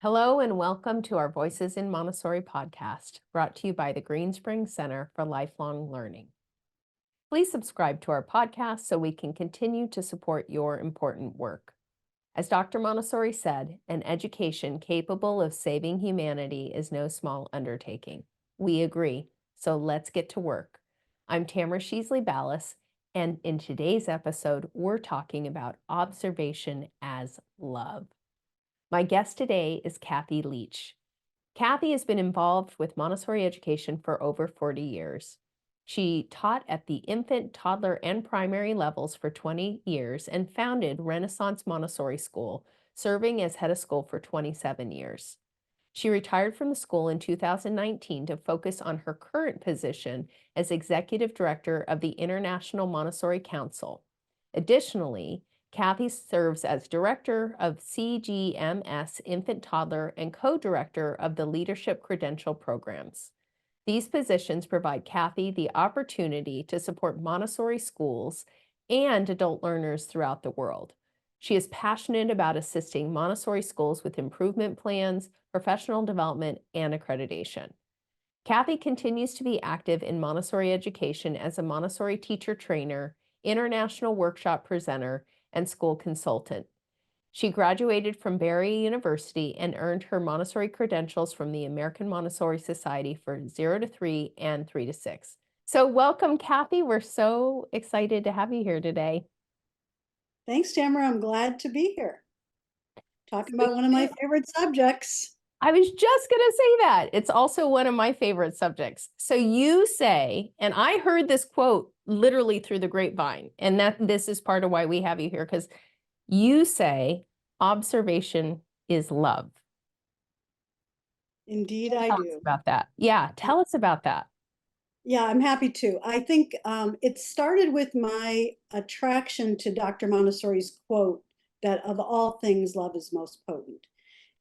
Hello and welcome to our Voices in Montessori podcast, brought to you by the Greenspring Center for Lifelong Learning. Please subscribe to our podcast so we can continue to support your important work. As Dr. Montessori said, an education capable of saving humanity is no small undertaking. We agree, so let's get to work. I'm Tamara Sheasley-Ballas, and in today's episode, we're talking about observation as love. My guest today is Kathy Leitch. Kathy has been involved with Montessori education for over 40 years. She taught at the infant, toddler, and primary levels for 20 years and founded Renaissance Montessori School, serving as head of school for 27 years. She retired from the school in 2019 to focus on her current position as executive director of the International Montessori Council. Additionally, Kathy serves as director of CGMS Infant Toddler and co-director of the Leadership Credential Programs. These positions provide Kathy the opportunity to support Montessori schools and adult learners throughout the world. She is passionate about assisting Montessori schools with improvement plans, professional development, and accreditation. Kathy continues to be active in Montessori education as a Montessori teacher trainer, international workshop presenter, and school consultant. She graduated from Barry University and earned her Montessori credentials from the American Montessori Society for 0 to 3 and 3 to 6. So welcome, Kathy. We're so excited to have you here today. Thanks, Tamara. I'm glad to be here. Talking about one of my favorite subjects. I was just going to say that. It's also one of my favorite subjects. So you say, and I heard this quote literally through the grapevine, and that this is part of why we have you here, because you say observation is love. Indeed, I Tell do. us about that. Yeah, tell us about that. Yeah, I'm happy to. I think it started with my attraction to Dr. Montessori's quote that of all things, love is most potent.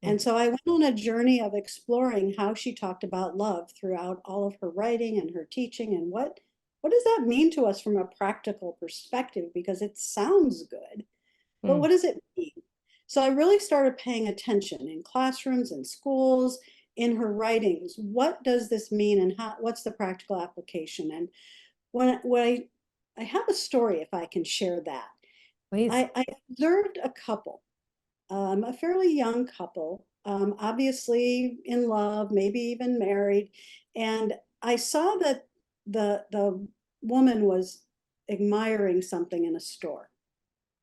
And so I went on a journey of exploring how she talked about love throughout all of her writing and her teaching and what does that mean to us from a practical perspective? Because it sounds good, but what does it mean? So I really started paying attention in classrooms and schools, in her writings. What does this mean and what's the practical application? And I have a story, if I can share that. Please. I observed a couple, a fairly young couple, obviously in love, maybe even married. And I saw that the woman was admiring something in a store.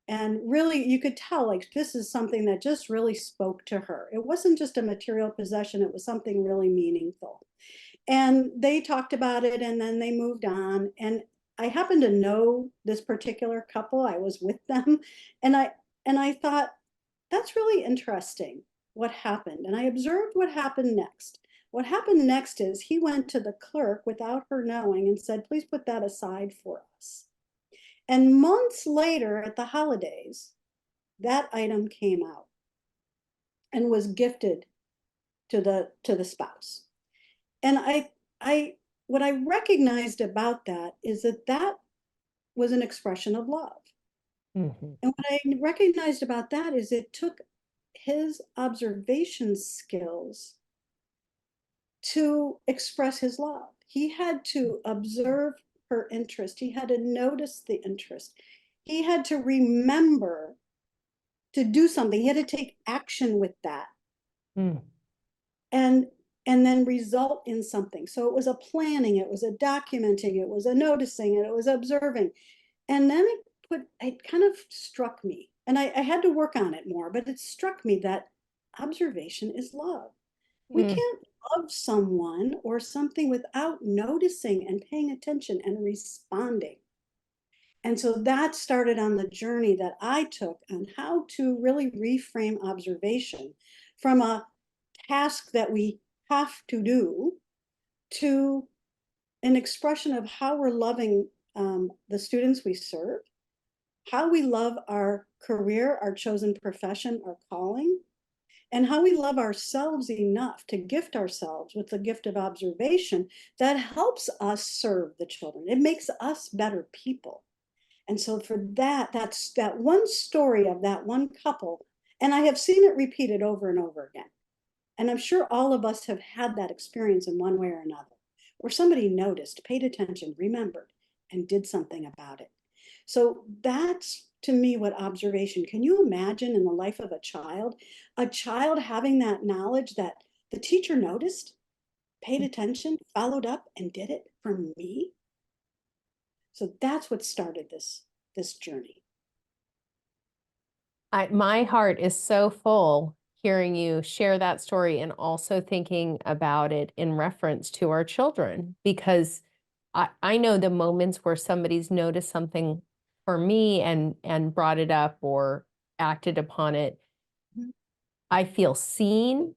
And really, you could tell like this is something that just really spoke to her. It wasn't just a material possession, it was something really meaningful. And they talked about it and then they moved on. And I happened to know this particular couple. I was with them and I thought that's really interesting what happened. And I observed what happened next. What happened next is he went to the clerk without her knowing and said, "Please put that aside for us." And months later at the holidays, that item came out and was gifted to the spouse. And I what I recognized about that is that that was an expression of love. Mm-hmm. And what I recognized about that is it took his observation skills to express his love. He had to observe her interest. He had to notice the interest. He had to remember to do something. He had to take action with that. Mm. And and then result in something. So it was a planning, it was a documenting, it was a noticing, and it was observing. And then it kind of struck me, and I had to work on it more, but it struck me that observation is love. We can't love someone or something without noticing and paying attention and responding. And so that started on the journey that I took on how to really reframe observation from a task that we have to do to an expression of how we're loving the students we serve, how we love our career, our chosen profession, our calling, and how we love ourselves enough to gift ourselves with the gift of observation that helps us serve the children. It makes us better people. And so for that's that one story of that one couple, and I have seen it repeated over and over again. And I'm sure all of us have had that experience in one way or another, where somebody noticed, paid attention, remembered, and did something about it. So that's to me what observation. Can you imagine in the life of a child having that knowledge that the teacher noticed, paid attention, followed up, and did it for me? So that's what started this journey. My heart is so full hearing you share that story and also thinking about it in reference to our children, because I know the moments where somebody's noticed something for me and brought it up or acted upon it. Mhm. I feel seen,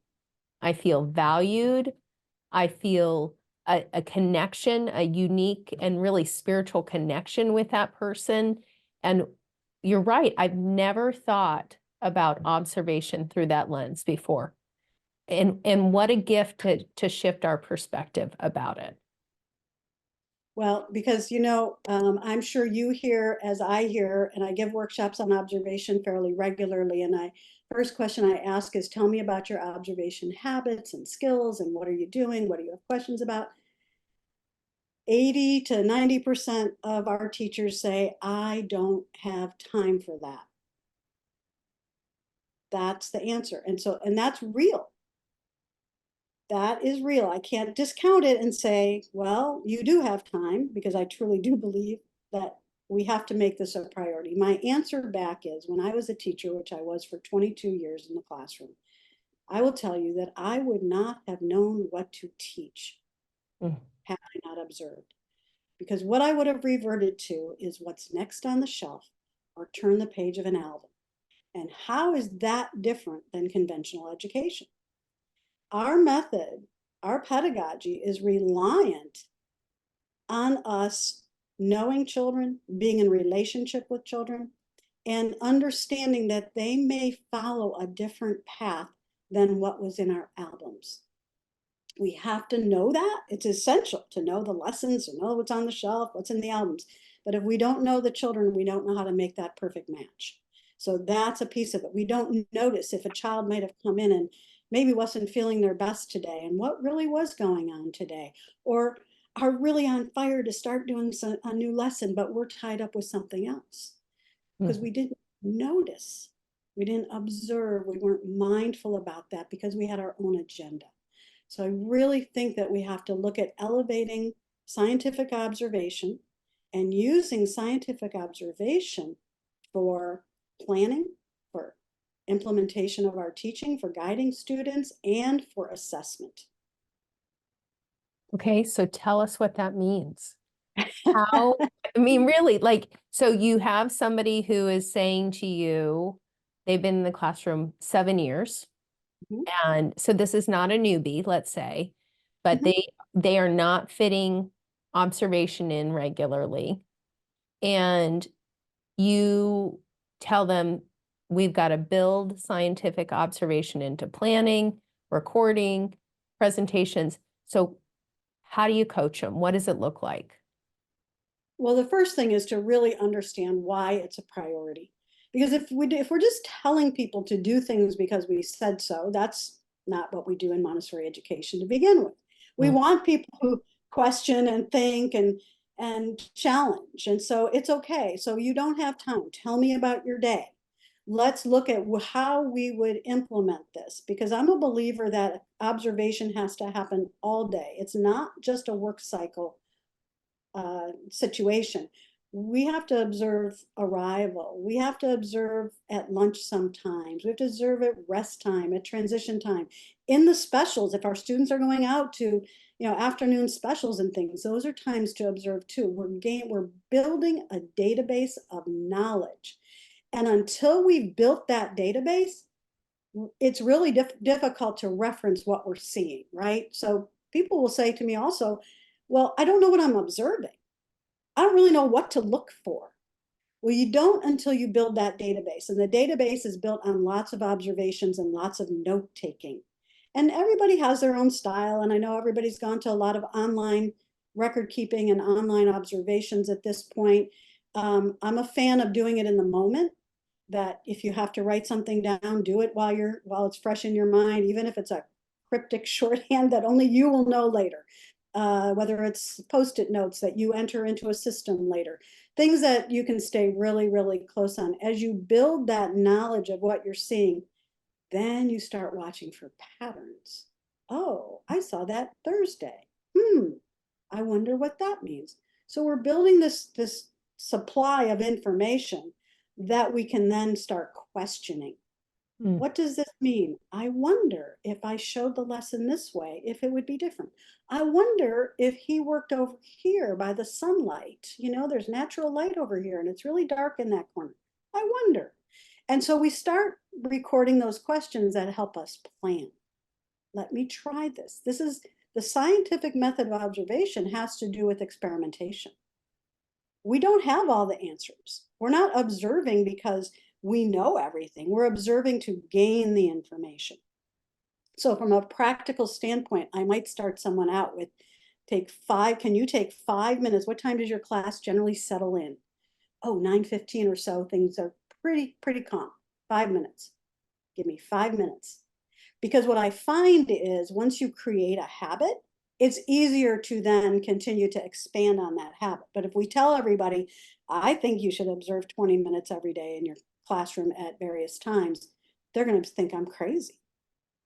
I feel valued, I feel a connection, a unique and really spiritual connection with that person. And you're right, I've never thought about observation through that lens before. And what a gift to shift our perspective about it. Well, because I'm sure you hear as I hear, and I give workshops on observation fairly regularly. And first question I ask is, tell me about your observation habits and skills, and what are you doing? What do you have questions about? 80 to 90% of our teachers say, I don't have time for that. That's the answer. And that's real. That is real. I can't discount it and say, well, you do have time, because I truly do believe that we have to make this a priority. My answer back is, when I was a teacher, which I was for 22 years in the classroom, I will tell you that I would not have known what to teach Mm. had I not observed. Because what I would have reverted to is what's next on the shelf, or turn the page of an album. And how is that different than conventional education? Our method, our pedagogy is reliant on us knowing children, being in relationship with children, and understanding that they may follow a different path than what was in our albums. We have to know that. It's essential to know the lessons, to know what's on the shelf, what's in the albums. But if we don't know the children, we don't know how to make that perfect match. So that's a piece of it. We don't notice if a child might have come in and maybe wasn't feeling their best today, and what really was going on today, or are really on fire to start doing a new lesson, but we're tied up with something else because Mm. we didn't notice, we didn't observe, we weren't mindful about that because we had our own agenda. So I really think that we have to look at elevating scientific observation and using scientific observation for planning, for implementation of our teaching, for guiding students, and for assessment. Okay, so tell us what that means. How, I mean, really, like, so you have somebody who is saying to you, they've been in the classroom 7 years. Mhm, And so this is not a newbie, let's say, but mhm. they are not fitting observation in regularly. And you tell them we've got to build scientific observation into planning, recording, presentations. So how do you coach them? What does it look like? Well, the first thing is to really understand why it's a priority. Because if we're just telling people to do things because we said so, that's not what we do in Montessori education to begin with. We Mm. want people who question and think and challenge. And so it's okay. So you don't have time. Tell me about your day. Let's look at how we would implement this, because I'm a believer that observation has to happen all day. It's not just a work cycle situation. We have to observe arrival. We have to observe at lunch sometimes. We have to observe at rest time, at transition time. In the specials, if our students are going out to, afternoon specials and things, those are times to observe too. We're building a database of knowledge. And until we've built that database, it's really difficult to reference what we're seeing, right? So people will say to me also, well, I don't know what I'm observing. I don't really know what to look for. Well, you don't until you build that database. And the database is built on lots of observations and lots of note taking. And everybody has their own style. And I know everybody's gone to a lot of online record keeping and online observations at this point. I'm a fan of doing it in the moment, that if you have to write something down, do it while it's fresh in your mind, even if it's a cryptic shorthand that only you will know later, whether it's Post-it notes that you enter into a system later, things that you can stay really, really close on. As you build that knowledge of what you're seeing, then you start watching for patterns. Oh, I saw that Thursday. I wonder what that means. So we're building this supply of information that we can then start questioning. Mm. What does this mean? I wonder if I showed the lesson this way, if it would be different. I wonder if he worked over here by the sunlight. You know, there's natural light over here and it's really dark in that corner. I wonder. And so we start recording those questions that help us plan. Let me try this. This is the scientific method of observation has to do with experimentation. We don't have all the answers. We're not observing because we know everything. We're observing to gain the information. So from a practical standpoint, I might start someone out with can you take 5 minutes? What time does your class generally settle in? Oh, 9:15 or so, things are pretty calm. 5 minutes. Give me 5 minutes. Because what I find is once you create a habit, it's easier to then continue to expand on that habit. But if we tell everybody, I think you should observe 20 minutes every day in your classroom at various times, they're going to think I'm crazy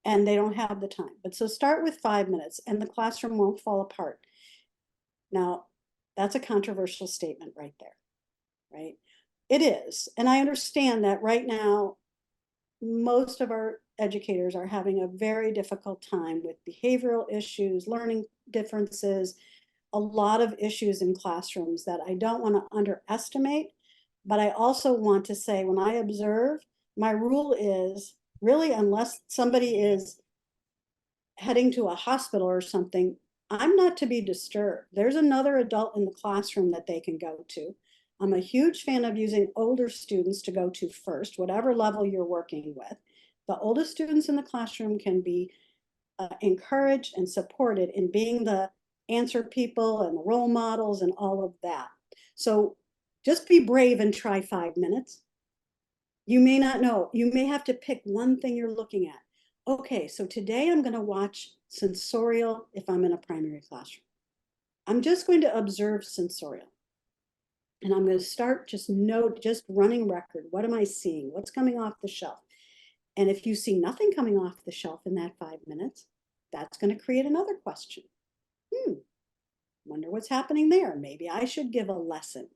and they don't have the time. But so start with 5 minutes and the classroom won't fall apart. Now, that's a controversial statement right there, right? It is. And I understand that right now, most of our educators are having a very difficult time with behavioral issues, learning differences, a lot of issues in classrooms that I don't want to underestimate. But I also want to say when I observe, my rule is really, unless somebody is heading to a hospital or something, I'm not to be disturbed. There's another adult in the classroom that they can go to. I'm a huge fan of using older students to go to first, whatever level you're working with. The oldest students in the classroom can be encouraged and supported in being the answer people and the role models and all of that. So just be brave and try 5 minutes. You may not know. You may have to pick one thing you're looking at. Okay, so today I'm going to watch sensorial if I'm in a primary classroom. I'm just going to observe sensorial. And I'm going to start just running record. What am I seeing? What's coming off the shelf? And if you see nothing coming off the shelf in that 5 minutes, that's going to create another question. Wonder what's happening there. Maybe I should give a lesson.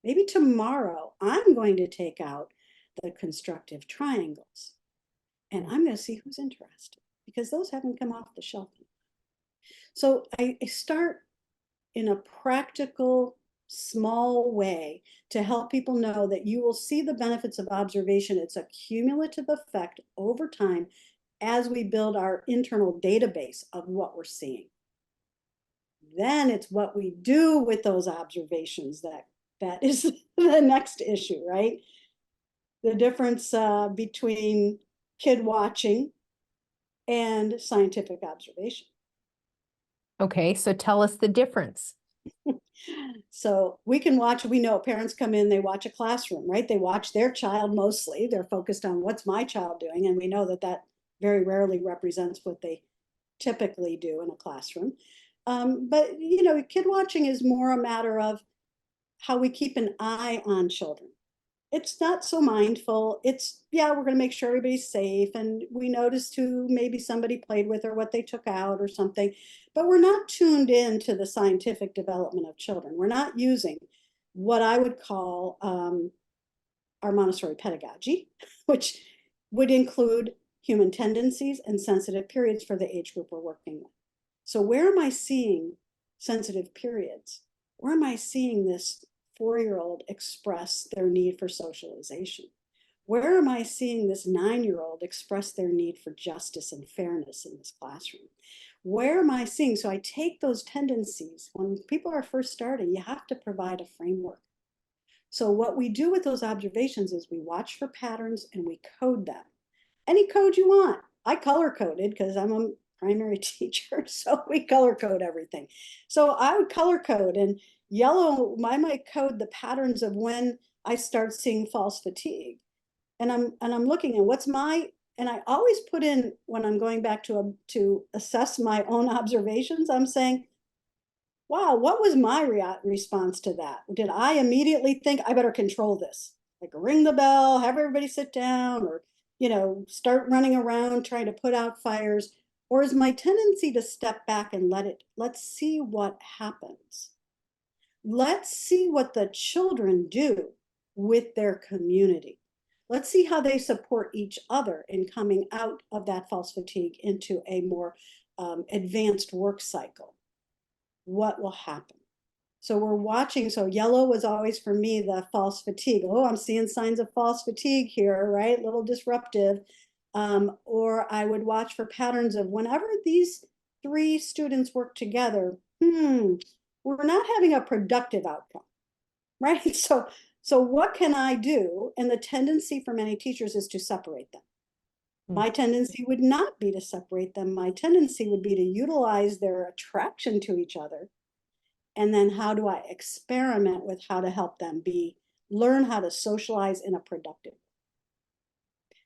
Maybe tomorrow I'm going to take out the constructive triangles and I'm going to see who's interested because those haven't come off the shelf yet. So I start in a practical, small way to help people know that you will see the benefits of observation. It's a cumulative effect over time as we build our internal database of what we're seeing. Then it's what we do with those observations that is the next issue, right? The difference between kid watching and scientific observation. Okay, so tell us the difference. So we can watch, we know parents come in, they watch a classroom, right? They watch their child mostly. They're focused on what's my child doing. And we know that that very rarely represents what they typically do in a classroom. But, you know, kid watching is more a matter of how we keep an eye on children. It's not so mindful. It's, yeah, we're going to make sure everybody's safe. And we noticed who maybe somebody played with or what they took out or something. But we're not tuned in to the scientific development of children. We're not using what I would call our Montessori pedagogy, which would include human tendencies and sensitive periods for the age group we're working with. So where am I seeing sensitive periods? Where am I seeing this 4-year-old express their need for socialization? Where am I seeing this 9-year-old express their need for justice and fairness in this classroom? Where am I seeing? So I take those tendencies. When people are first starting, you have to provide a framework. So what we do with those observations is we watch for patterns and we code them. Any code you want. I color coded because I'm a primary teacher, so we color code everything. So I would color code, and yellow, I might code the patterns of when I start seeing false fatigue. And I'm looking at what's my And I always put in, when I'm going back to assess my own observations, I'm saying, wow, what was my response to that? Did I immediately think I better control this? Like ring the bell, have everybody sit down, or, start running around trying to put out fires? Or is my tendency to step back and let's see what happens. Let's see what the children do with their community. Let's see how they support each other in coming out of that false fatigue into a more advanced work cycle. What will happen? So we're watching. So yellow was always for me the false fatigue. Oh, I'm seeing signs of false fatigue here, right? A little disruptive. Or I would watch for patterns of whenever these three students work together, we're not having a productive outcome, right? So what can I do? And the tendency for many teachers is to separate them. Mm. My tendency would not be to separate them. My tendency would be to utilize their attraction to each other. And then how do I experiment with how to help them learn how to socialize in a productive way?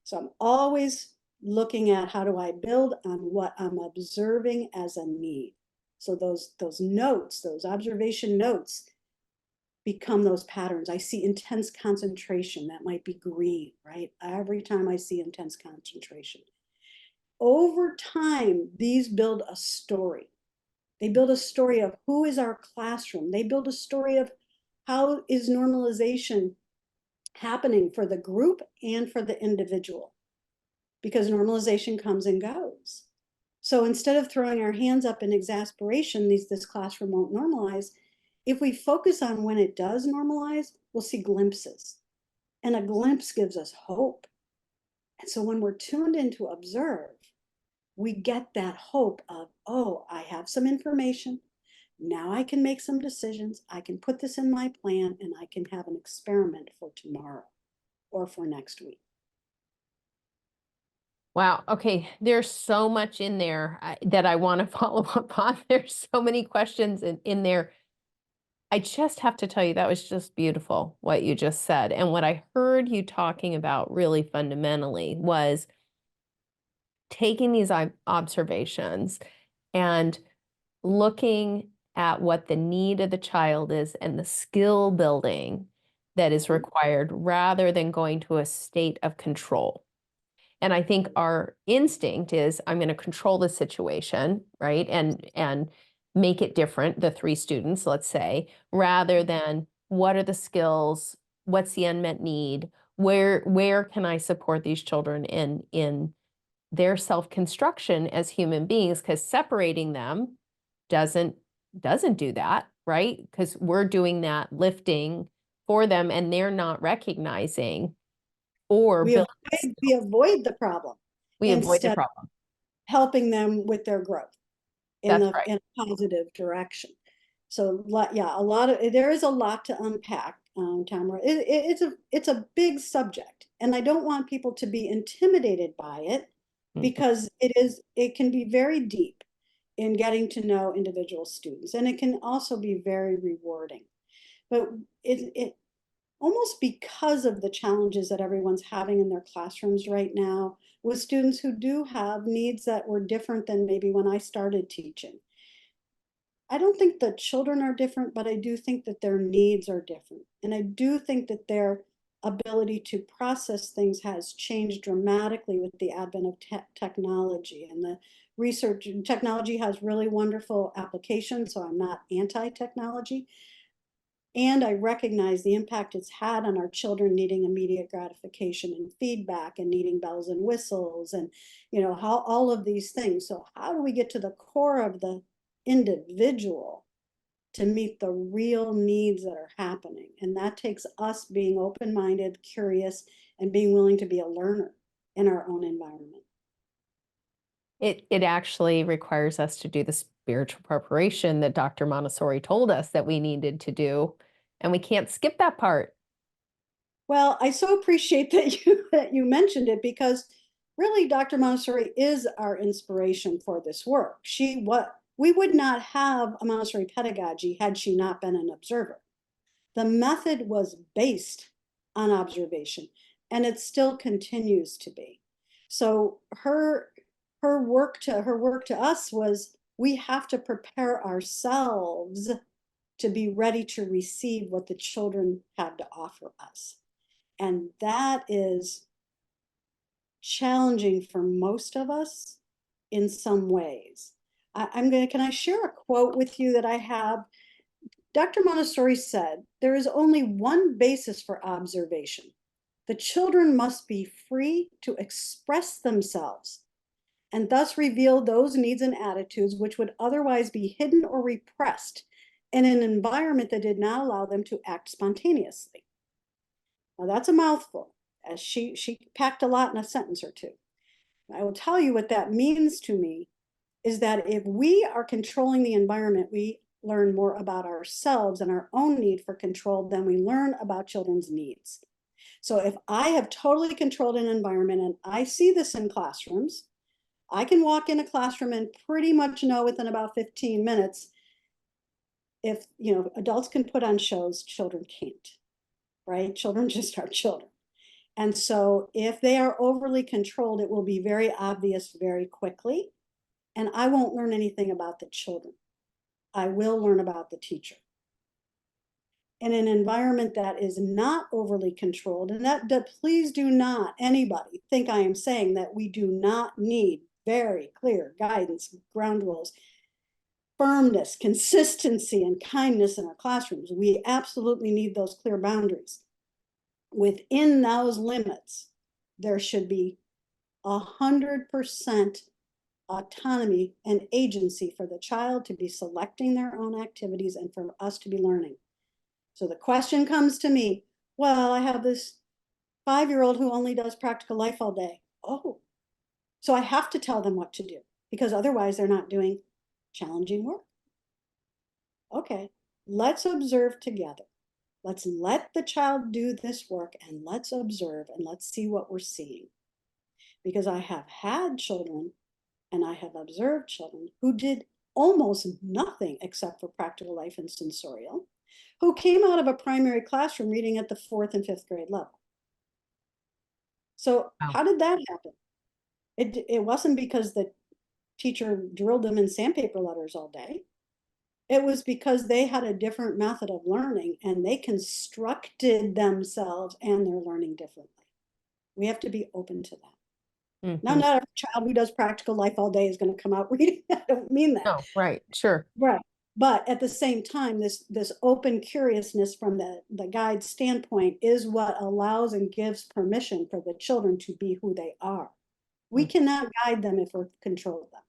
So I'm always looking at how do I build on what I'm observing as a need. So those notes, those observation notes become those patterns. I see intense concentration, that might be green, right? Every time I see intense concentration. Over time, these build a story. They build a story of who is our classroom. They build a story of how is normalization happening for the group and for the individual, because normalization comes and goes. So instead of throwing our hands up in exasperation, this classroom won't normalize, if we focus on when it does normalize, we'll see glimpses. And a glimpse gives us hope. And so when we're tuned in to observe, we get that hope of, oh, I have some information. Now I can make some decisions. I can put this in my plan and I can have an experiment for tomorrow or for next week. Wow. Okay. There's so much in there that I want to follow up on. There's so many questions in there. I just have to tell you, that was just beautiful what you just said. And what I heard you talking about really fundamentally was taking these observations and looking at what the need of the child is and the skill building that is required rather than going to a state of control. And I think our instinct is I'm going to control the situation, right? And make it different, the three students, let's say, rather than what are the skills, what's the unmet need, where can I support these children in their self-construction as human beings? Because separating them doesn't doesn't do that, right? Because we're doing that lifting for them and they're not recognizing or We building avoid, we avoid the problem we avoid the instead of problem. helping them with their growth That's right. in a positive direction. So yeah, there is a lot to unpack, Tamara. It's a big subject, and I don't want people to be intimidated by it Mhm. because it can be very deep in getting to know individual students, and it can also be very rewarding. But it almost because of the challenges that everyone's having in their classrooms right now with students who do have needs that were different than maybe when I started teaching. I don't think the children are different, but I do think that their needs are different. And I do think that their ability to process things has changed dramatically with the advent of technology. And the research technology has really wonderful applications, so I'm not anti-technology. And I recognize the impact it's had on our children needing immediate gratification and feedback and needing bells and whistles and, how all of these things. So how do we get to the core of the individual to meet the real needs that are happening? And that takes us being open-minded, curious, and being willing to be a learner in our own environment. It actually requires us to do the spiritual preparation that Dr. Montessori told us that we needed to do, and we can't skip that part. Well, I so appreciate that you mentioned it, because really Dr. Montessori is our inspiration for this work. We would not have a Montessori pedagogy had she not been an observer. The method was based on observation, and it still continues to be. So her work to us was, we have to prepare ourselves to be ready to receive what the children have to offer us. And that is challenging for most of us in some ways. Can I share a quote with you that I have? Dr. Montessori said, there is only one basis for observation. The children must be free to express themselves and thus reveal those needs and attitudes which would otherwise be hidden or repressed in an environment that did not allow them to act spontaneously. Now that's a mouthful, as she packed a lot in a sentence or two. I will tell you what that means to me is that if we are controlling the environment, we learn more about ourselves and our own need for control than we learn about children's needs. So if I have totally controlled an environment, and I see this in classrooms, I can walk in a classroom and pretty much know within about 15 minutes if, adults can put on shows, children can't, right? Children just are children. And so if they are overly controlled, it will be very obvious very quickly. And I won't learn anything about the children. I will learn about the teacher. In an environment that is not overly controlled, and that please do not anybody think I am saying that we do not need very clear guidance, ground rules, firmness, consistency, and kindness in our classrooms. We absolutely need those clear boundaries. Within those limits, there should be 100% autonomy and agency for the child to be selecting their own activities and for us to be learning. So the question comes to me, well, I have this 5-year-old who only does practical life all day. Oh, so I have to tell them what to do because otherwise they're not doing challenging work. Okay, let's observe together. Let's let the child do this work and let's observe and let's see what we're seeing. Because I have had children and I have observed children who did almost nothing except for practical life and sensorial, who came out of a primary classroom reading at the 4th and 5th grade level. So Wow. how did that happen? It wasn't because the teacher drilled them in sandpaper letters all day. It was because they had a different method of learning and they constructed themselves and their learning differently. We have to be open to that. Now, Mhm. not every child who does practical life all day is going to come out reading. I don't mean that. No, right, sure. Right. But at the same time, this open curiousness from the guide's standpoint is what allows and gives permission for the children to be who they are. We Mm. cannot guide them if we're control them.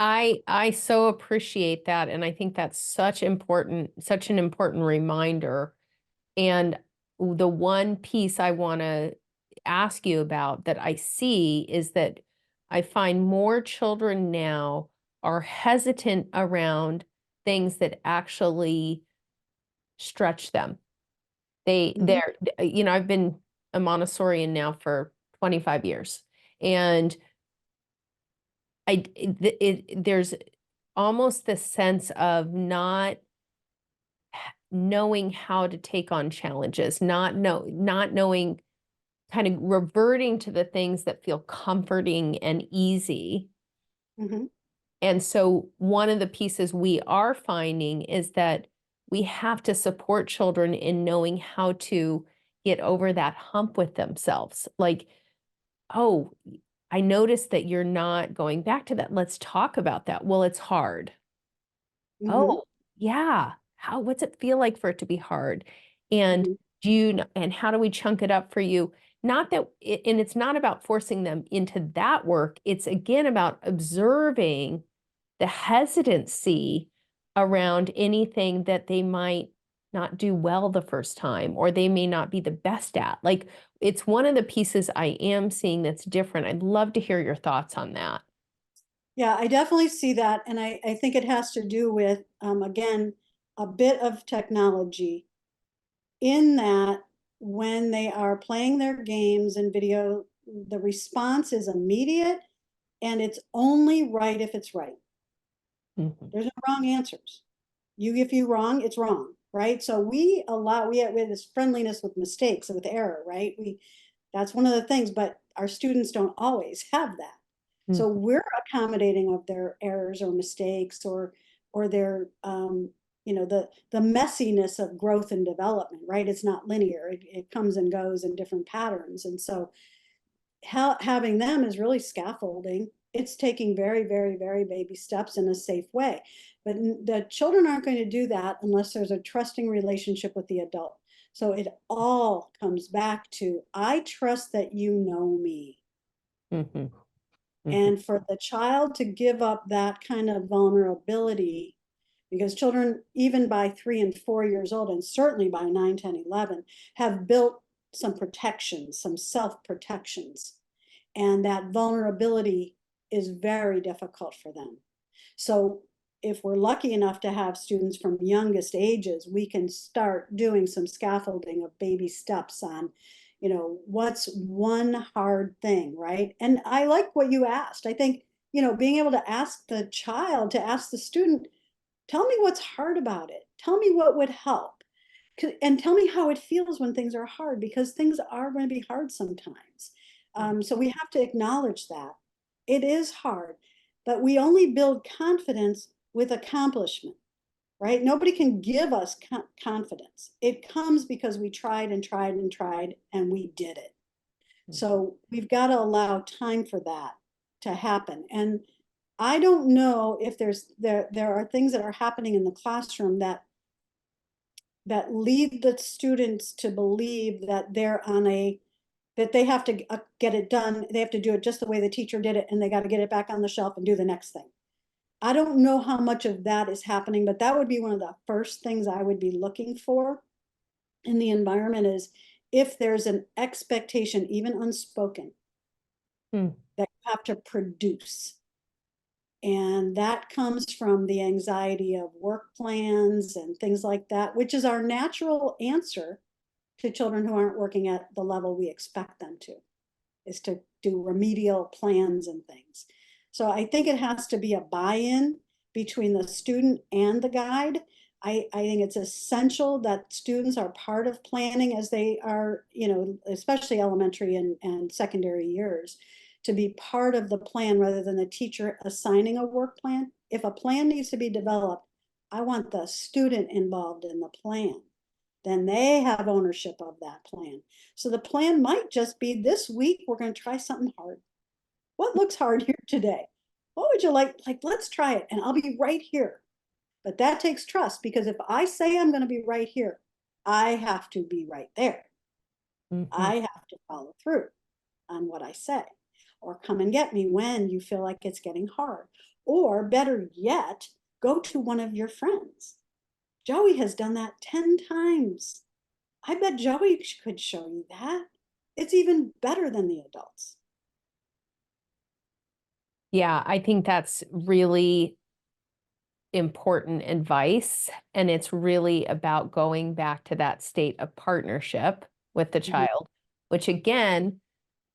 I so appreciate that, and I think that's such an important reminder. And the one piece I want to ask you about that I see is that I find more children now are hesitant around things that actually stretch them. Mhm. I've been a Montessorian now for 25 years, and there's almost this sense of not knowing how to take on challenges, not knowing, kind of reverting to the things that feel comforting and easy. Mhm. And so one of the pieces we are finding is that we have to support children in knowing how to get over that hump with themselves. Like, oh, I noticed that you're not going back to that. Let's talk about that. Well, it's hard. Mhm. Oh, yeah. What's it feel like for it to be hard? And Mhm. and how do we chunk it up for you? Not that, and it's not about forcing them into that work. It's again about observing the hesitancy around anything that they might not do well the first time, or they may not be the best at. Like, it's one of the pieces I am seeing that's different. I'd love to hear your thoughts on that. Yeah, I definitely see that. And I think it has to do with, again, a bit of technology in that when they are playing their games and video, the response is immediate and it's only right if it's right. Mhm. There's no wrong answers. If you wrong, it's wrong, right? So we have this friendliness with mistakes, with error, right? That's one of the things, but our students don't always have that. So Mhm. we're accommodating of their errors or mistakes or their the messiness of growth and development, right? It's not linear. It comes and goes in different patterns. And so having them is really scaffolding. It's taking very, very, very baby steps in a safe way. But the children aren't going to do that unless there's a trusting relationship with the adult. So it all comes back to, I trust that you know me. Mhm. Mhm. And for the child to give up that kind of vulnerability, because children, even by 3 and 4 years old, and certainly by 9, 10, 11, have built some protections, some self protections. And that vulnerability is very difficult for them. So if we're lucky enough to have students from youngest ages, we can start doing some scaffolding of baby steps on, what's one hard thing, right? And I like what you asked. I think, being able to ask the child, to ask the student, tell me what's hard about it. Tell me what would help. And tell me how it feels when things are hard, because things are going to be hard sometimes. So we have to acknowledge that. It is hard, but we only build confidence with accomplishment, right? Nobody can give us confidence. It comes because we tried and tried and tried and we did it. Mhm. So we've got to allow time for that to happen. And I don't know if there are things that are happening in the classroom that lead the students to believe that that they have to get it done. They have to do it just the way the teacher did it, and they got to get it back on the shelf and do the next thing. I don't know how much of that is happening, but that would be one of the first things I would be looking for in the environment, is if there's an expectation, even unspoken, Mm. that you have to produce. And that comes from the anxiety of work plans and things like that, which is our natural answer to children who aren't working at the level we expect them to, is to do remedial plans and things. So I think it has to be a buy-in between the student and the guide. I think it's essential that students are part of planning as they are, especially elementary and secondary years, to be part of the plan rather than the teacher assigning a work plan. If a plan needs to be developed, I want the student involved in the plan. Then they have ownership of that plan. So the plan might just be, this week, we're going to try something hard. What looks hard here today? What would you like? Like, let's try it. And I'll be right here. But that takes trust, because if I say I'm going to be right here, I have to be right there. Mhm. I have to follow through on what I say, or come and get me when you feel like it's getting hard. Or better yet, go to one of your friends. Joey has done that 10 times. I bet Joey could show you that. It's even better than the adults. Yeah, I think that's really important advice. And it's really about going back to that state of partnership with the Mhm. child, which again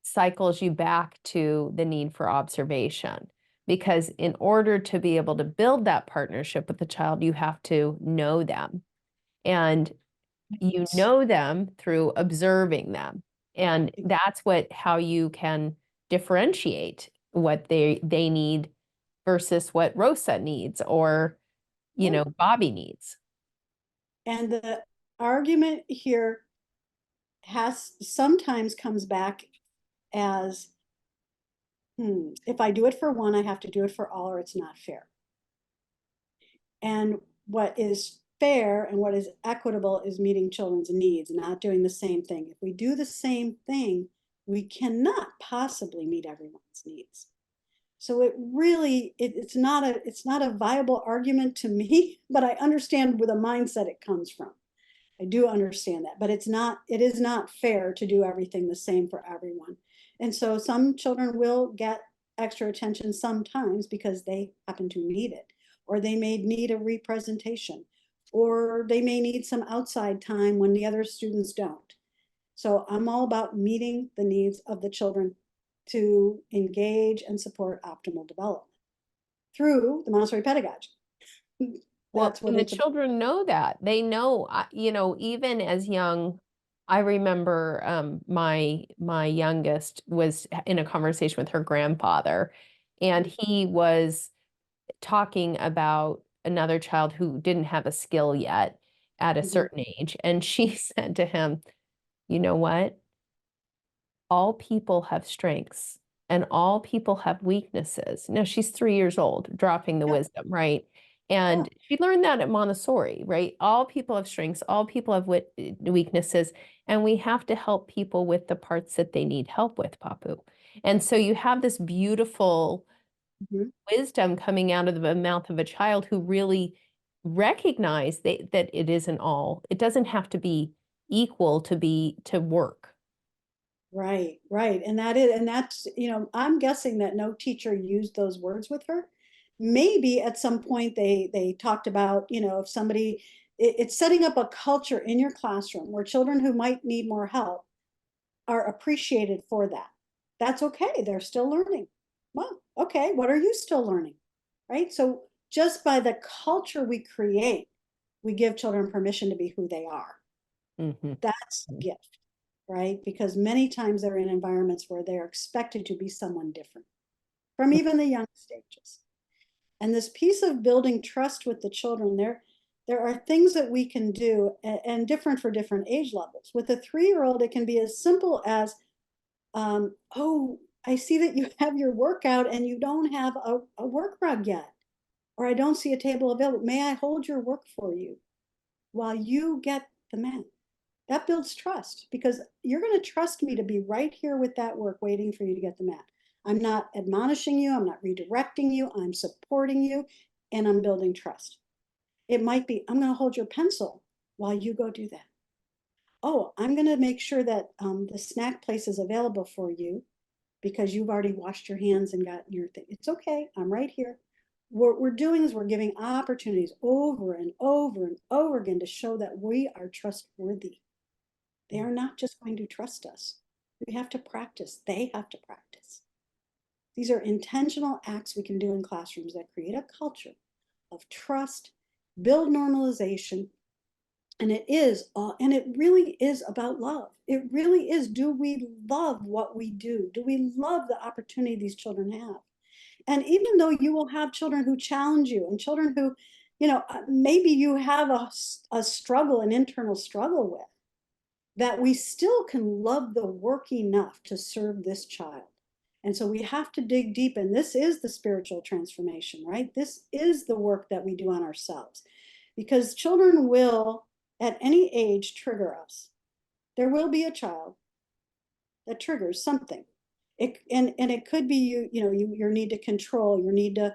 cycles you back to the need for observation. Because in order to be able to build that partnership with the child, you have to know them. And you Yes. know them through observing them. And that's how you can differentiate what they need versus what Rosa needs or, Right. Bobby needs. And the argument here has sometimes comes back as, if I do it for one, I have to do it for all, or it's not fair. And what is fair and what is equitable is meeting children's needs, not doing the same thing. If we do the same thing, we cannot possibly meet everyone's needs. So it's not a viable argument to me, but I understand where the mindset it comes from. I do understand that, but it is not fair to do everything the same for everyone. And so some children will get extra attention sometimes because they happen to need it, or they may need a representation, or they may need some outside time when the other students don't. So I'm all about meeting the needs of the children to engage and support optimal development through the Montessori pedagogy. Well, That's what and the it's about. children know that. They know, even as young I remember my youngest was in a conversation with her grandfather, and he was talking about another child who didn't have a skill yet at a Mhm. certain age. And she said to him, you know what? All people have strengths and all people have weaknesses. Now she's 3 years old, dropping the Yeah, wisdom, right? yeah. And she learned that at Montessori, right? All people have strengths, all people have weaknesses, and we have to help people with the parts that they need help with, Papu. And so you have this beautiful Mhm. wisdom coming out of the mouth of a child who really recognize that it isn't all, it doesn't have to be equal to work. Right, right. And that's, I'm guessing that no teacher used those words with her. Maybe at some point they talked about, if somebody, it's setting up a culture in your classroom where children who might need more help are appreciated for that. That's okay. They're still learning. Well, okay, what are you still learning? Right? So just by the culture we create, we give children permission to be who they are. Mhm. That's a gift, right? Because many times they're in environments where they're expected to be someone different from even the young stages. And this piece of building trust with the children, there are things that we can do and different for different age levels. With a 3-year-old, it can be as simple as, oh, I see that you have your workout and you don't have a work rug yet, or I don't see a table available. May I hold your work for you while you get the mat? That builds trust because you're going to trust me to be right here with that work waiting for you to get the mat. I'm not admonishing you, I'm not redirecting you, I'm supporting you, and I'm building trust. It might be, I'm going to hold your pencil while you go do that. Oh, I'm going to make sure that the snack place is available for you because you've already washed your hands and got your thing. It's okay, I'm right here. What we're doing is we're giving opportunities over and over and over again to show that we are trustworthy. They are not just going to trust us. We have to practice. They have to practice. These are intentional acts we can do in classrooms that create a culture of trust, build normalization, and it really is about love. It really is. Do we love what we do? Do we love the opportunity these children have? And even though you will have children who challenge you and children who, maybe you have a struggle, an internal struggle with, that we still can love the work enough to serve this child. And so we have to dig deep. And this is the spiritual transformation, right? This is the work that we do on ourselves because children will, at any age, trigger us. There will be a child that triggers something. And it could be your need to control, your need to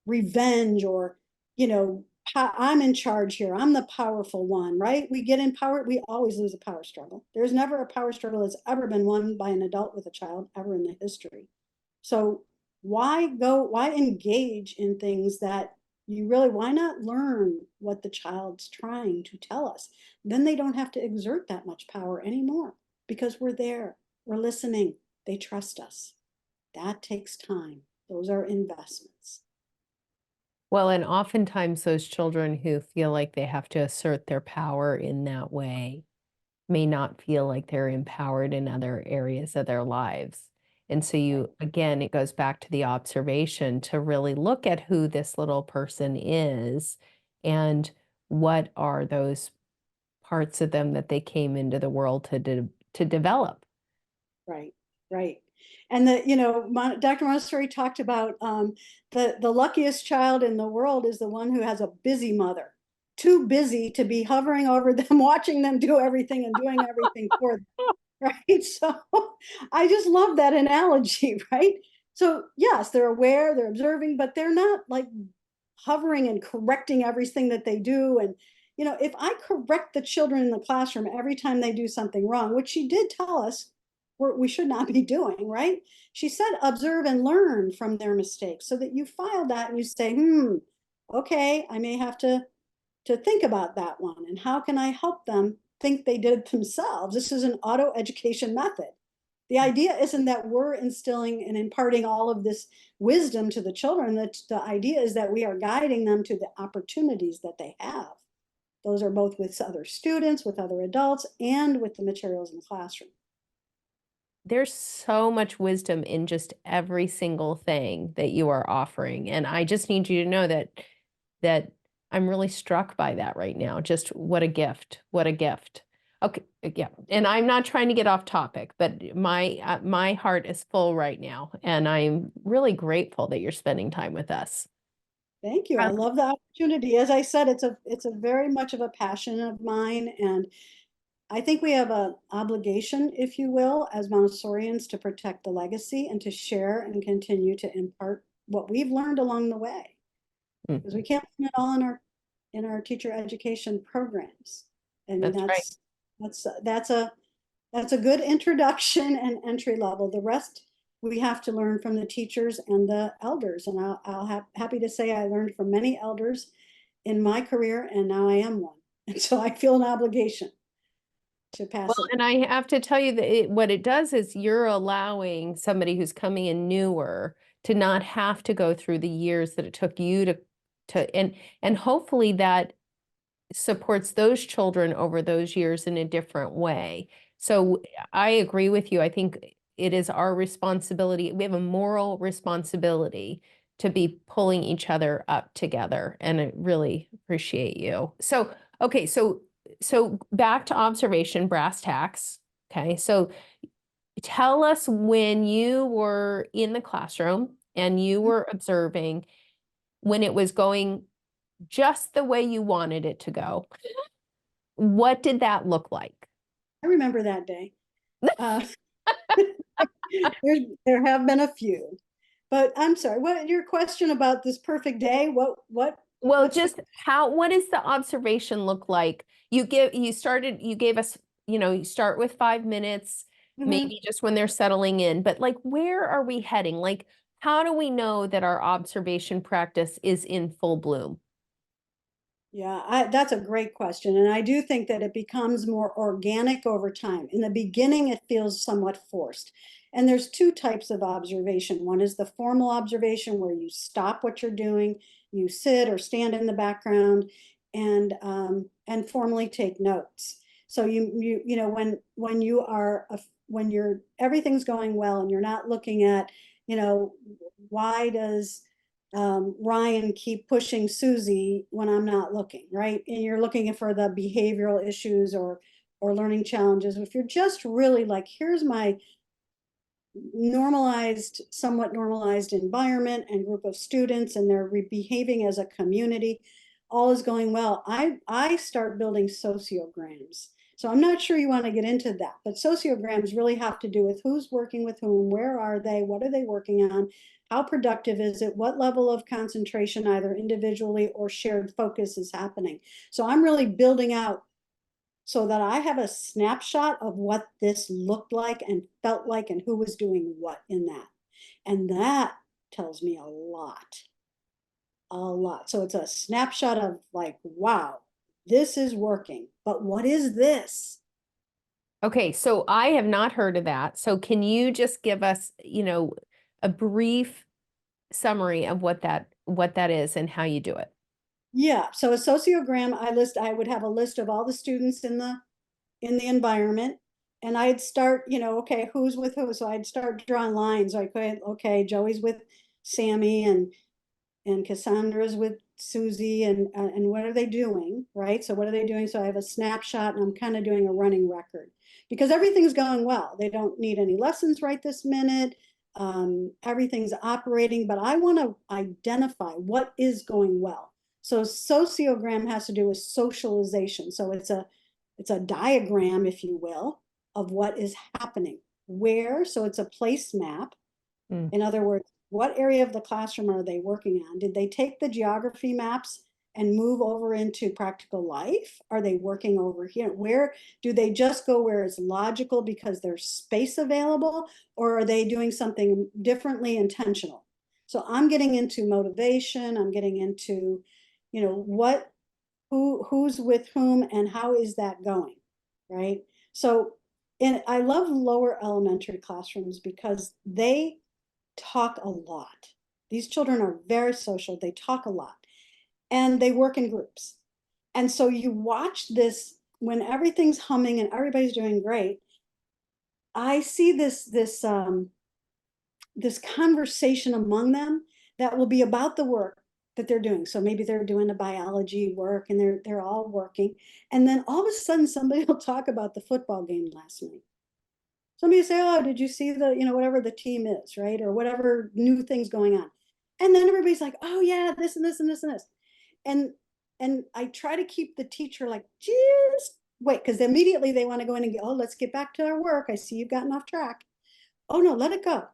revenge, or you know I'm in charge here, I'm the powerful one, right? We get in power, we always lose a power struggle. There's never a power struggle that's ever been won by an adult with a child ever in the history. So why engage in things that why not learn what the child's trying to tell us? Then they don't have to exert that much power anymore because we're there, we're listening, they trust us. That takes time. Those are investments. Well, and oftentimes those children who feel like they have to assert their power in that way may not feel like they're empowered in other areas of their lives. And so Right. again, it goes back to the observation to really look at who this little person is and what are those parts of them that they came into the world to develop. Right, right. And Dr. Montessori talked about the luckiest child in the world is the one who has a busy mother, too busy to be hovering over them, watching them do everything and doing everything for them. Right. So I just love that analogy, right? So yes, they're aware, they're observing, but they're not like hovering and correcting everything that they do. And, if I correct the children in the classroom every time they do something wrong, which she did tell us we should not be doing, right? She said, observe and learn from their mistakes so that you file that and you say, okay, I may have to think about that one. And how can I help them think they did it themselves? This is an auto education method. The idea isn't that we're instilling and imparting all of this wisdom to the children. The idea is that we are guiding them to the opportunities that they have. Those are both with other students, with other adults, and with the materials in the classroom. There's so much wisdom in just every single thing that you are offering, and I just need you to know that I'm really struck by that right now. Just what a gift. What a gift. Okay, yeah. And I'm not trying to get off topic, but my heart is full right now, and I'm really grateful that you're spending time with us. Thank you. I love the opportunity. As I said, it's a very much of a passion of mine, and I think we have an obligation, if you will, as Montessorians to protect the legacy and to share and continue to impart what we've learned along the way. Because we Mhm. can't learn it all in our teacher education programs. I mean, That's right. that's a good introduction and entry level. The rest we have to learn from the teachers and the elders. And happy to say I learned from many elders in my career, and now I am one. And so I feel an obligation to Well, pass it. and I have to tell you that what it does is you're allowing somebody who's coming in newer to not have to go through the years that it took you to and hopefully that supports those children over those years in a different way. So I agree with you. I think it is our responsibility. We have a moral responsibility to be pulling each other up together. And I really appreciate you. So, okay, so back to observation, brass tacks. Okay, so tell us when you were in the classroom and you were observing when it was going just the way you wanted it to go. What did that look like? I remember that day. Uh, there have been a few, but I'm sorry. What your question about this perfect day? Well, What's the? just what does the observation look like? You gave us, you start with 5 minutes, Mhm. maybe just when they're settling in, but like, where are we heading? Like, how do we know that our observation practice is in full bloom? Yeah, that's a great question. And I do think that it becomes more organic over time. In the beginning, it feels somewhat forced. And there's two types of observation. One is the formal observation where you stop what you're doing, you sit or stand in the background and formally take notes. So when you are when you're everything's going well and you're not looking at, you know, why does Ryan keep pushing Susie when I'm not looking, right? And you're looking for the behavioral issues or learning challenges. If you're just really like, here's my somewhat normalized environment and group of students, and they're behaving as a community, all is going well. I start building sociograms. So I'm not sure you want to get into that, but sociograms really have to do with who's working with whom, where are they, what are they working on, how productive is it, what level of concentration, either individually or shared focus, is happening. So I'm really building out so that I have a snapshot of what this looked like and felt like and who was doing what in that. And that tells me a lot, a lot. So it's a snapshot of like, wow, this is working. But what is this? Okay, so I have not heard of that. So can you just give us, a brief summary of what that is and how you do it? Yeah. So a sociogram, I would have a list of all the students in the environment. And I'd start, okay, who's with who? So I'd start drawing lines like, okay, Joey's with Sammy and Cassandra's with Susie and what are they doing, right? So what are they doing? So I have a snapshot and I'm kind of doing a running record because everything's going well. They don't need any lessons right this minute. Everything's operating, but I want to identify what is going well. So sociogram has to do with socialization. So it's a diagram, if you will, of what is happening. Where? So it's a place map. Mm. In other words, what area of the classroom are they working on? Did they take the geography maps and move over into practical life? Are they working over here? Where do they just go where it's logical because there's space available, or are they doing something differently intentional? So I'm getting into motivation. I'm getting into, what, who's with whom, and how is that going, right? So, and I love lower elementary classrooms because they talk a lot. These children are very social. They talk a lot and they work in groups. And so you watch this when everything's humming and everybody's doing great. I see this conversation among them that will be about the work that they're doing. So maybe they're doing a biology work and they're all working. And then all of a sudden somebody will talk about the football game last night. Somebody will say, oh, did you see the, whatever the team is, right? Or whatever new things going on. And then everybody's like, oh yeah, this and this and this and this. And I try to keep the teacher like, just wait, because immediately they want to go in and go, oh, let's get back to our work. I see you've gotten off track. Oh no, let it go.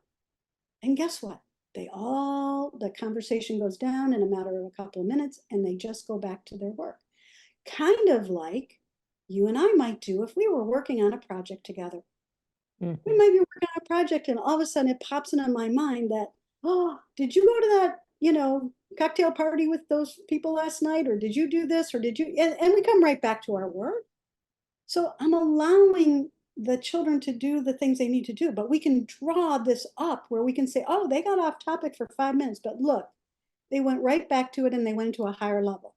And guess what? The conversation goes down in a matter of a couple of minutes and they just go back to their work. Kind of like you and I might do if we were working on a project together. Mhm. We might be working on a project and all of a sudden it pops into my mind that, oh, did you go to that, cocktail party with those people last night? Or did you do this? Or did you? And we come right back to our work. So I'm allowing the children to do the things they need to do, but we can draw this up where we can say, oh, they got off topic for 5 minutes, but look, they went right back to it and they went to a higher level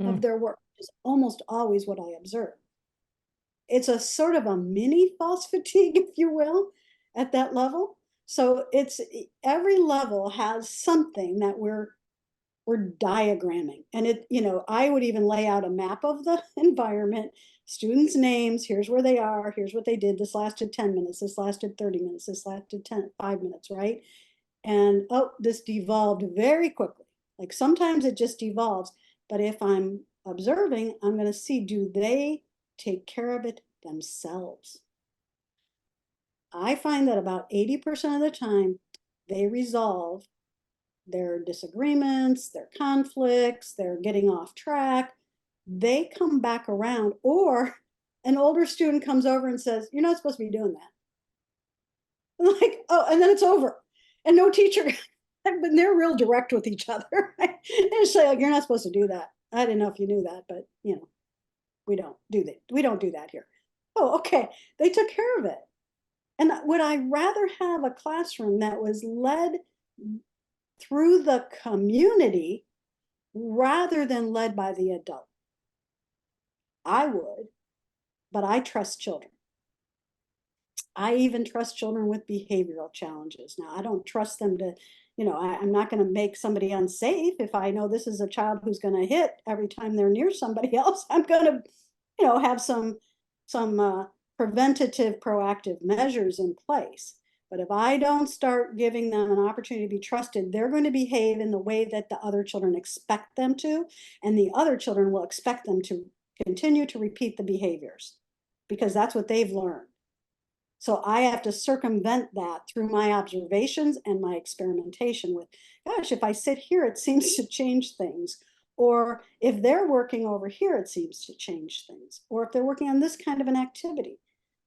of Mm. their work, which is almost always what I observe. It's a sort of a mini false fatigue, if you will, at that level. So it's every level has something that we're diagramming. And I would even lay out a map of the environment, students' names, here's where they are, here's what they did. This lasted 10 minutes, this lasted 30 minutes, this lasted 5 minutes, right? And oh, this devolved very quickly. Like sometimes it just devolves, but if I'm observing, I'm going to see, do they take care of it themselves? I find that about 80% of the time they resolve their disagreements, their conflicts, they're getting off track. They come back around, or an older student comes over and says, you're not supposed to be doing that. I'm like, oh, and then it's over. And no teacher, but they're real direct with each other. Right? They say, like, you're not supposed to do that. I didn't know if you knew that, but we don't do that. We don't do that here. Oh, okay. They took care of it. And would I rather have a classroom that was led through the community rather than led by the adult? I would, but I trust children. I even trust children with behavioral challenges. Now, I don't trust them to, I'm not going to make somebody unsafe. If I know this is a child who's going to hit every time they're near somebody else, I'm going to, have some preventative, proactive measures in place. But if I don't start giving them an opportunity to be trusted, they're going to behave in the way that the other children expect them to, and the other children will expect them to continue to repeat the behaviors because that's what they've learned. So I have to circumvent that through my observations and my experimentation with, gosh, if I sit here, it seems to change things. Or if they're working over here, it seems to change things. Or if they're working on this kind of an activity.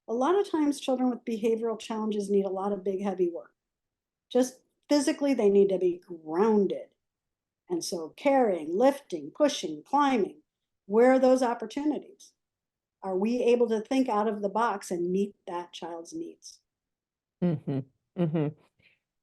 A lot of times children with behavioral challenges need a lot of big, heavy work. Just physically, they need to be grounded. And so carrying, lifting, pushing, climbing, where are those opportunities? Are we able to think out of the box and meet that child's needs? Mhm. Mhm.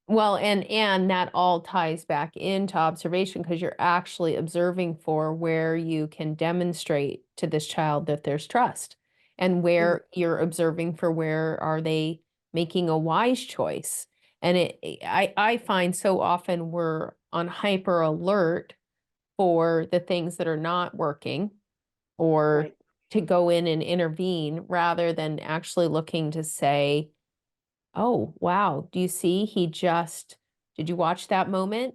Well, and that all ties back into observation because you're actually observing for where you can demonstrate to this child that there's trust and Mm, where you're observing for where are they making a wise choice. And I find so often we're on hyper alert for the things that are not working or right. to go in and intervene rather than actually looking to say, oh, wow. Do you see? Did you watch that moment?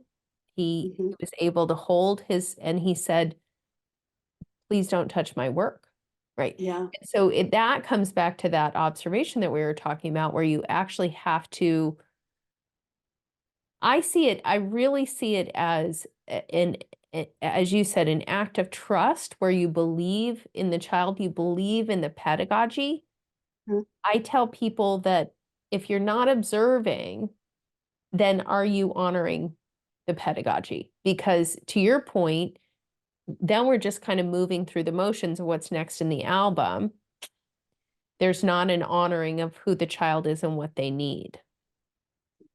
He Mhm. was able to hold his, and he said, please don't touch my work. Right. Yeah. So that comes back to that observation that we were talking about, where you actually have to, I really see it as as you said, an act of trust where you believe in the child, you believe in the pedagogy. Mhm. I tell people that if you're not observing, then are you honoring the pedagogy? Because to your point, then we're just kind of moving through the motions of what's next in the album. There's not an honoring of who the child is and what they need.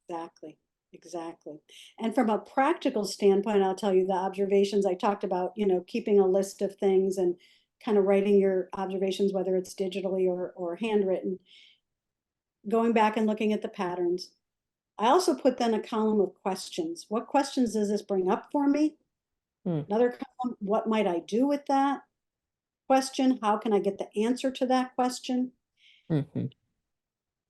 Exactly. Exactly. And from a practical standpoint, I'll tell you the observations I talked about, keeping a list of things and kind of writing your observations, whether it's digitally or handwritten, going back and looking at the patterns. I also put then a column of questions. What questions does this bring up for me? Mm, Another column, what might I do with that question? How can I get the answer to that question? mhm,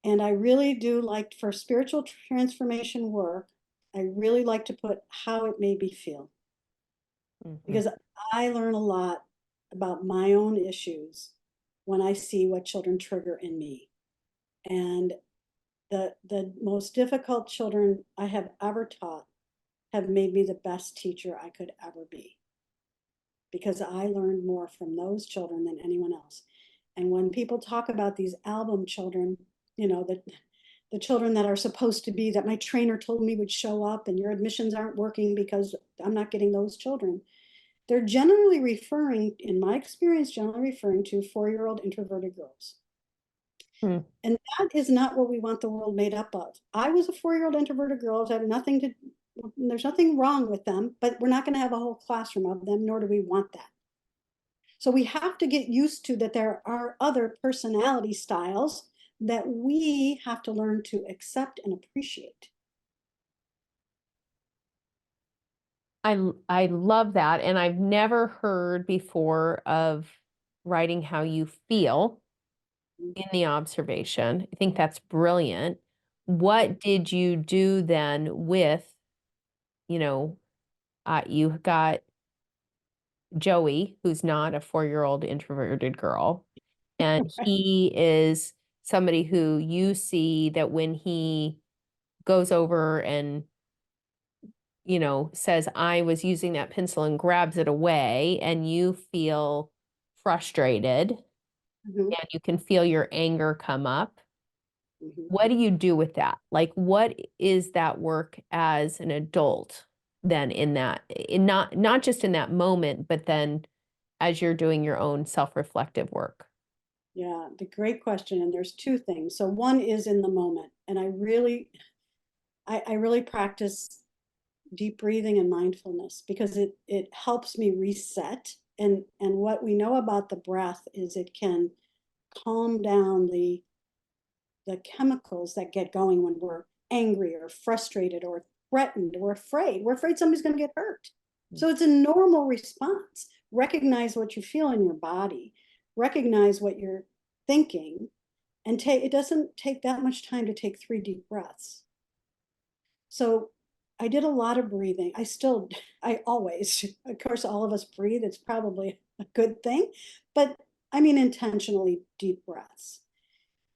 And I really do like for spiritual transformation work, I really like to put how it made me feel mhm. because I learn a lot about my own issues when I see what children trigger in me. And the most difficult children I have ever taught have made me the best teacher I could ever be because I learned more from those children than anyone else. And when people talk about these album children, the children that are supposed to be that my trainer told me would show up and your admissions aren't working because I'm not getting those children. They're generally referring, in my experience, generally referring to 4-year-old introverted girls. Mm. And that is not what we want the world made up of. I was a 4-year-old introverted girl. I have nothing to, there's nothing wrong with them, but we're not going to have a whole classroom of them, nor do we want that. So we have to get used to that there are other personality styles that we have to learn to accept and appreciate. I love that, and I've never heard before of writing how you feel in the observation. I think that's brilliant. What did you do then with, you know, you got Joey, who's not a 4-year-old introverted girl, and he is somebody who you see that when he goes over and, says, "I was using that pencil," and grabs it away, and you feel frustrated, Mhm, and you can feel your anger come up. mhm. What do you do with that? Like, what is that work as an adult then in that in not just in that moment, but then as you're doing your own self-reflective work? Yeah, the great question. And there's two things. So one is in the moment, and I really practice deep breathing and mindfulness because it helps me reset. And what we know about the breath is it can calm down the chemicals that get going when we're angry or frustrated or threatened or afraid. We're afraid somebody's going to get hurt. Mm. So it's a normal response. Recognize what you feel in your body, recognize what you're thinking, and it doesn't take that much time to take 3 deep breaths. So I did a lot of breathing. I always, of course, all of us breathe. It's probably a good thing, but I mean, intentionally deep breaths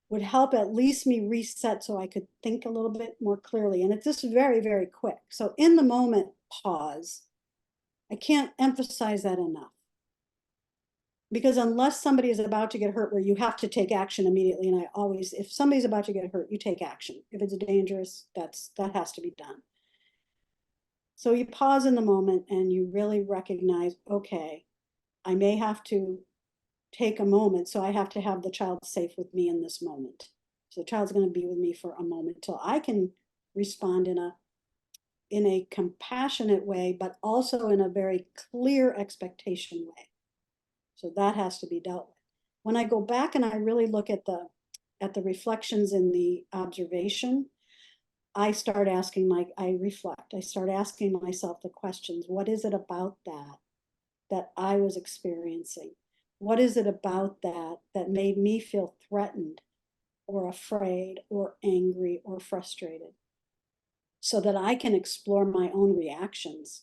would help at least me reset so I could think a little bit more clearly. And it's just very, very quick. So in the moment, pause. I can't emphasize that enough because unless somebody is about to get hurt where you have to take action immediately, and I always, if somebody's about to get hurt, you take action. If it's dangerous, that has to be done. So you pause in the moment and you really recognize, okay, I may have to take a moment. So I have to have the child safe with me in this moment. So the child's going to be with me for a moment till I can respond in a compassionate way, but also in a very clear expectation way. So that has to be dealt with. When I go back and I really look at the reflections in the observation, I reflect. I start asking myself the questions. What is it about that I was experiencing? What is it about that made me feel threatened or afraid or angry or frustrated? So that I can explore my own reactions.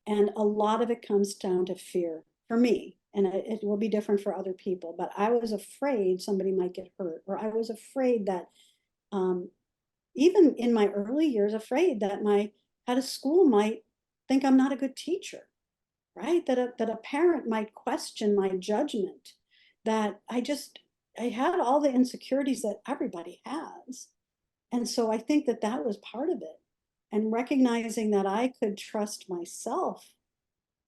And a lot of it comes down to fear for me. And it will be different for other people, but I was afraid somebody might get hurt, or I was afraid that um, even in my early years, afraid that my head of school might think I'm not a good teacher, right? That a parent might question my judgment, that I had all the insecurities that everybody has. And so I think that was part of it. And recognizing that I could trust myself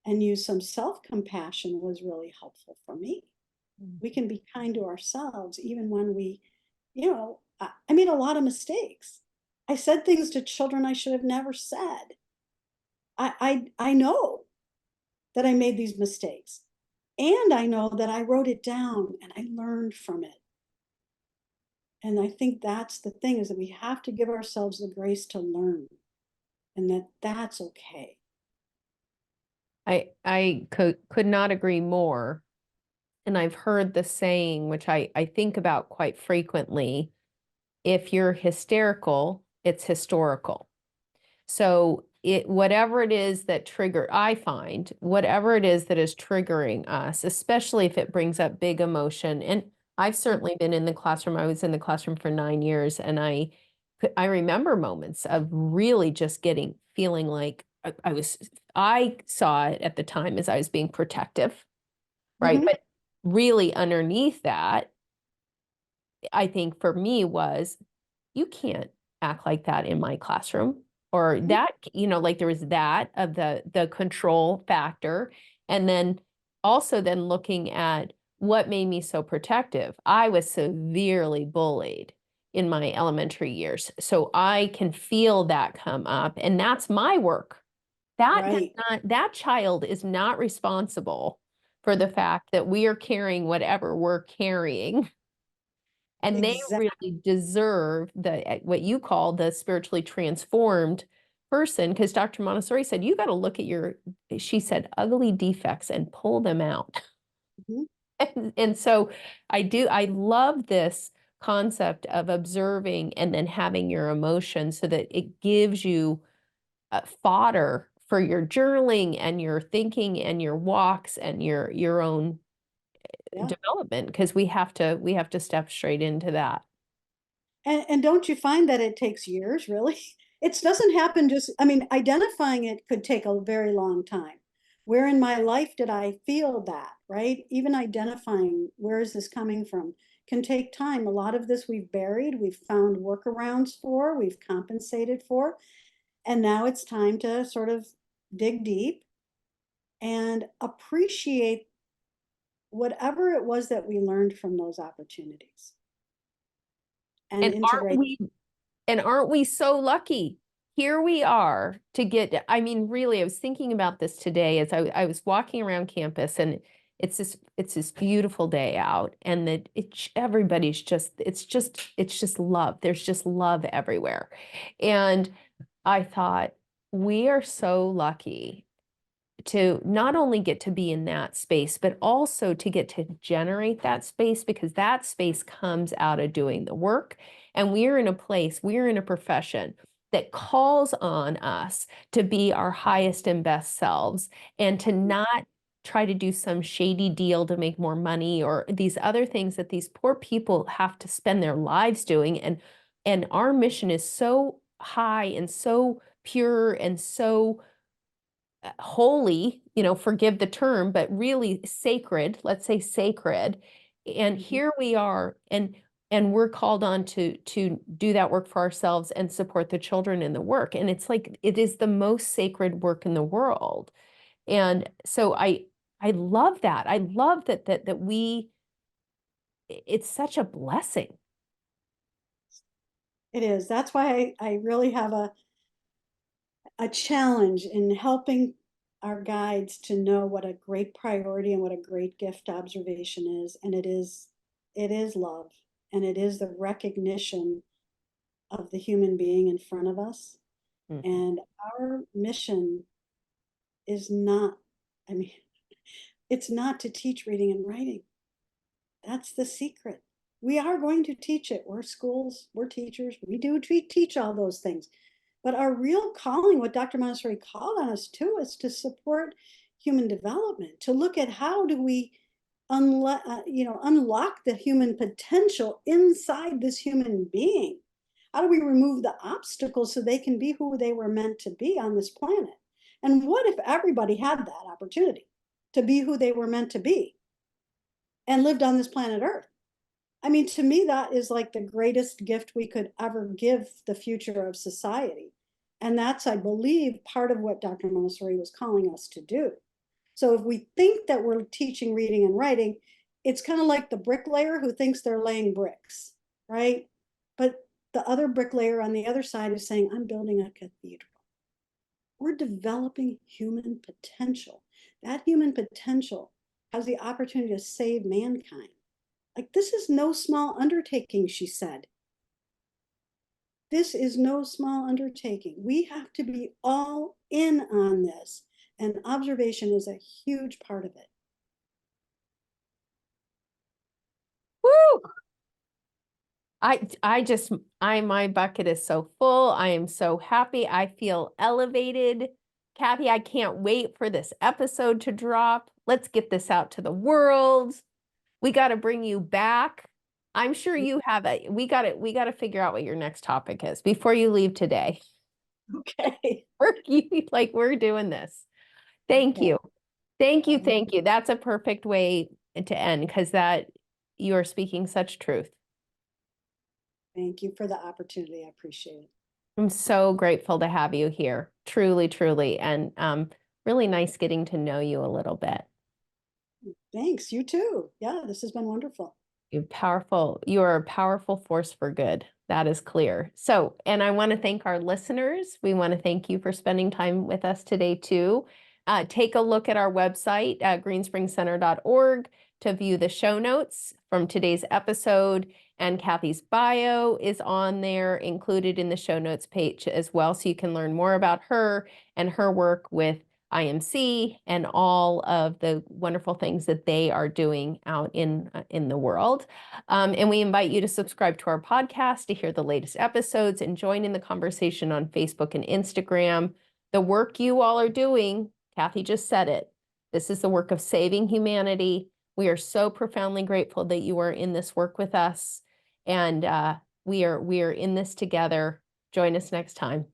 and use some self-compassion was really helpful for me. We Mhm. can be kind to ourselves even when we, I made a lot of mistakes. I said things to children I should have never said. I know that I made these mistakes. And I know that I wrote it down and I learned from it. And I think that's the thing, is that we have to give ourselves the grace to learn, and that's okay. I could not agree more. And I've heard the saying, which I think about quite frequently, if you're hysterical, it's historical. So whatever it is that I find whatever it is that is triggering us, especially if it brings up big emotion. And I've certainly been in the classroom. I was in the classroom for 9 years, and I remember moments of really just feeling like I saw it at the time as I was being protective, right? Mhm. But really underneath that, I think for me was, you can't act like that in my classroom, or Mhm. that, like there was that of the control factor. And then also then looking at what made me so protective. I was severely bullied in my elementary years. So I can feel that come up, and that's my work. Right. That child is not responsible for the fact that we are carrying whatever we're carrying, and they Exactly. really deserve what you call the spiritually transformed person, because Dr. Montessori said you got to look at she said, ugly defects and pull them out. Mhm. And so I love this concept of observing and then having your emotions, so that it gives you fodder for your journaling and your thinking and your walks and your own Yeah. development, because we have to step straight into that. And don't you find that it takes years, really? It doesn't happen just, I mean, identifying it could take a very long time. Where in my life did I feel that, right? Even identifying where is this coming from can take time. A lot of this we've buried, we've found workarounds for, we've compensated for, and now it's time to sort of dig deep and appreciate whatever it was that we learned from those opportunities and And aren't integrate. we and aren't we so lucky? Here we are to get, I mean, really, I was thinking about this today as I was walking around campus, and it's this beautiful day out, and that everybody's it's just love. There's just love everywhere. And I thought, we are so lucky to not only get to be in that space, but also to get to generate that space, because that space comes out of doing the work. And we're in a profession that calls on us to be our highest and best selves, and to not try to do some shady deal to make more money, or these other things that these poor people have to spend their lives doing. And our mission is so high and so pure and so holy, forgive the term, but really sacred, let's say sacred. And here we are, and we're called on to do that work for ourselves and support the children in the work. And it's like it is the most sacred work in the world. And so I love that. I love that it's such a blessing. It is. That's why I really have a challenge in helping our guides to know what a great priority and what a great gift observation is. And it is love, and it is the recognition of the human being in front of us. Mhm. And our mission is not, I mean, it's not to teach reading and writing. That's the secret. We are going to teach it. We're schools, we're teachers, we do teach all those things. But our real calling, what Dr. Montessori called on us to, is to support human development, to look at how do we unlock the human potential inside this human being. How do we remove the obstacles so they can be who they were meant to be on this planet? And what if everybody had that opportunity to be who they were meant to be and lived on this planet Earth? I mean, to me, that is like the greatest gift we could ever give the future of society. And that's, I believe, part of what Dr. Montessori was calling us to do. So if we think that we're teaching reading and writing, it's kind of like the bricklayer who thinks they're laying bricks, right? But the other bricklayer on the other side is saying, I'm building a cathedral. We're developing human potential. That human potential has the opportunity to save mankind. Like, this is no small undertaking, she said. This is no small undertaking. We have to be all in on this, and observation is a huge part of it. Woo! My bucket is so full. I am so happy. I feel elevated. Kathy, I can't wait for this episode to drop. Let's get this out to the world. We got to bring you back. I'm sure you have we got to figure out what your next topic is before you leave today. Okay. We're doing this. Thank Okay. you. Thank you. Thank you. That's a perfect way to end because you are speaking such truth. Thank you for the opportunity. I appreciate it. I'm so grateful to have you here. Truly, truly. And really nice getting to know you a little bit. Thanks. You too. Yeah, this has been wonderful. You are a powerful force for good. That is clear. So, and I want to thank our listeners. We want to thank you for spending time with us today too. Take a look at our website, greenspringcenter.org, to view the show notes from today's episode. And Kathy's bio is on there, included in the show notes page as well. So you can learn more about her and her work with IMC and all of the wonderful things that they are doing out in the world. And we invite you to subscribe to our podcast to hear the latest episodes and join in the conversation on Facebook and Instagram. The work you all are doing, Kathy just said it. This is the work of saving humanity. We are so profoundly grateful that you are in this work with us. And we are in this together. Join us next time.